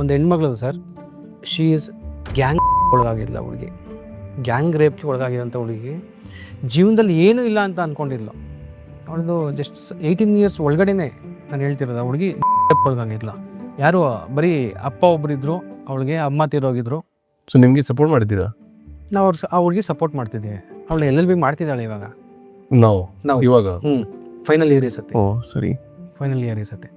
ಒಂದು ಹೆಣ್ಮಗಳು sir, she is gang ಒಳಗಾಗಿಲ್ಲ ಹುಡುಗಿ, ಗ್ಯಾಂಗ್ ರೇಪ್ಗೆ ಒಳಗಾಗಿರೋಂಥ ಹುಡುಗಿ. ಜೀವನದಲ್ಲಿ ಏನೂ ಇಲ್ಲ ಅಂತ ಅಂದ್ಕೊಂಡಿಲ್ಲ. ಅವಳದು ಜಸ್ಟ್ 18 ಇಯರ್ಸ್ ಒಳಗಡೆನೆ ನಾನು ಹೇಳ್ತಿರೋದು. ಹುಡುಗಿ ರೇಪ್ ಒಳಗಾಗಿಲ್ಲ. ಯಾರು ಬರೀ ಅಪ್ಪ ಒಬ್ಬರಿದ್ರು, ಅವಳಿಗೆ ಅಮ್ಮ ತೀರೋಗಿದ್ರು. ಸೊ ನಿಮಗೆ ಸಪೋರ್ಟ್ ಮಾಡಿದ್ದೀರಾ? ನಾವು ಆ ಹುಡುಗಿ ಸಪೋರ್ಟ್ ಮಾಡ್ತಿದ್ದೀವಿ. ಅವಳು LLB ಮಾಡ್ತಿದ್ದಾಳೆ ಇವಾಗ. ನಾವು ಇವಾಗ ಫೈನಲ್ ಇಯರ್ ಇಸತ್ತೆ. ಓ ಸರಿ, ಫೈನಲ್ ಇಯರ್ ಇಸತ್ತೆ.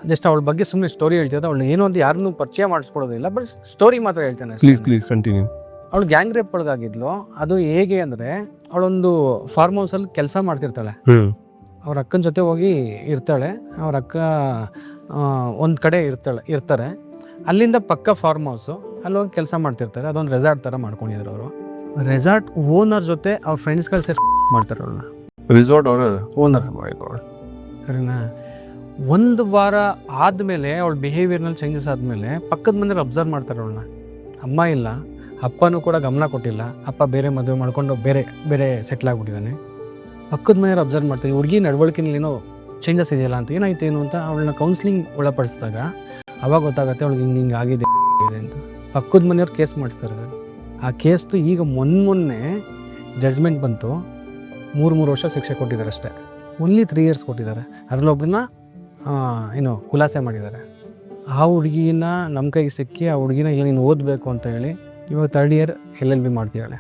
ಜಸ್ಟ್ ಅವಳ ಬಗ್ಗೆ ಸುಮ್ಮನೆ ಸ್ಟೋರಿ ಹೇಳ್ತಿದ್ದೆ. ಅವಳು ಏನೋ ಒಂದು ಯಾರನ್ನೂ ಪರಿಚಯ ಮಾಡಿಸ್ಕೊಡೋದಿಲ್ಲ, ಬಟ್ ಸ್ಟೋರಿ ಮಾತ್ರ ಹೇಳ್ತಾನೆ. Please continue. ಅವಳು ಗ್ಯಾಂಗ್ ರೇಪ್ ಒಳಗಾಗಿದ್ಲು. ಅದು ಹೇಗೆ ಅಂದರೆ, ಅವಳೊಂದು ಫಾರ್ಮ್ ಹೌಸಲ್ಲಿ ಕೆಲಸ ಮಾಡ್ತಿರ್ತಾಳೆ. ಅವ್ರ ಅಕ್ಕನ ಜೊತೆ ಹೋಗಿ ಇರ್ತಾಳೆ. ಅವ್ರ ಅಕ್ಕ ಒಂದು ಕಡೆ ಇರ್ತಾರೆ. ಅಲ್ಲಿಂದ ಪಕ್ಕ ಫಾರ್ಮ್ ಹೌಸು, ಅಲ್ಲಿ ಹೋಗಿ ಕೆಲಸ ಮಾಡ್ತಿರ್ತಾರೆ. ಅದೊಂದು ರೆಸಾರ್ಟ್ ಥರ ಮಾಡ್ಕೊಂಡಿದ್ರು ಅವರು. ರೆಸಾರ್ಟ್ ಓನರ್ ಜೊತೆ ಅವ್ರ ಫ್ರೆಂಡ್ಸ್ಗಳು ಸೇರಿ ಮಾಡ್ತಾರೆ ಅವಳನ್ನ. ರಿಸಾರ್ಟ್ ಓನರ್ ಸರಿನಾ. ಒಂದು ವಾರ ಆದಮೇಲೆ ಅವಳ ಬಿಹೇವಿಯರ್ನಲ್ಲಿ ಚೇಂಜಸ್ ಆದಮೇಲೆ ಪಕ್ಕದ ಮನೆಯವ್ರು ಅಬ್ಸರ್ವ್ ಮಾಡ್ತಾರೆ ಅವಳನ್ನ. ಅಮ್ಮ ಇಲ್ಲ, ಅಪ್ಪನೂ ಕೂಡ ಗಮನ ಕೊಟ್ಟಿಲ್ಲ. ಅಪ್ಪ ಬೇರೆ ಮದುವೆ ಮಾಡ್ಕೊಂಡು ಬೇರೆ ಸೆಟ್ಲ್ ಆಗಿಬಿಟ್ಟಿದ್ದಾನೆ. ಪಕ್ಕದ ಮನೆಯವ್ರು ಅಬ್ಸರ್ವ್ ಮಾಡ್ತಾರೆ, ಹುಡುಗಿ ನಡವಳಿಕೆಯಲ್ಲಿ ಏನೋ ಚೇಂಜಸ್ ಇದೆಯಲ್ಲ ಅಂತ. ಏನಾಯ್ತು ಏನು ಅಂತ ಅವಳನ್ನ ಕೌನ್ಸಿಲಿಂಗ್ ಒಳಪಡಿಸಿದಾಗ ಅವಾಗ ಗೊತ್ತಾಗುತ್ತೆ ಅವಳಿಗೆ ಹಿಂಗೆ ಆಗಿದೆ ಅಂತ. ಪಕ್ಕದ ಮನೆಯವ್ರು ಕೇಸ್ ಮಾಡಿಸ್ತಾರೆ ಸರ್. ಆ ಕೇಸ್ದು ಈಗ ಮೊನ್ನೆ ಜಡ್ಜ್ಮೆಂಟ್ ಬಂತು. 3 ವರ್ಷ ಶಿಕ್ಷೆ ಕೊಟ್ಟಿದ್ದಾರೆ ಅಷ್ಟೇ. ಓನ್ಲಿ 3 years ಕೊಟ್ಟಿದ್ದಾರೆ. ಅದರಲ್ಲೊಬ್ಬರನ್ನ ಖುಲಾಸೆ ಮಾಡಿದ್ದಾರೆ. ಆ ಹುಡುಗಿನ ನಮ್ಮ ಕೈಗೆ ಸಿಕ್ಕಿ, ಆ ಹುಡುಗಿನ ನೀನು ಓದಬೇಕು ಅಂತ ಹೇಳಿ ಇವಾಗ 3rd year LLB ಮಾಡ್ತಿದ್ದಾಳೆ.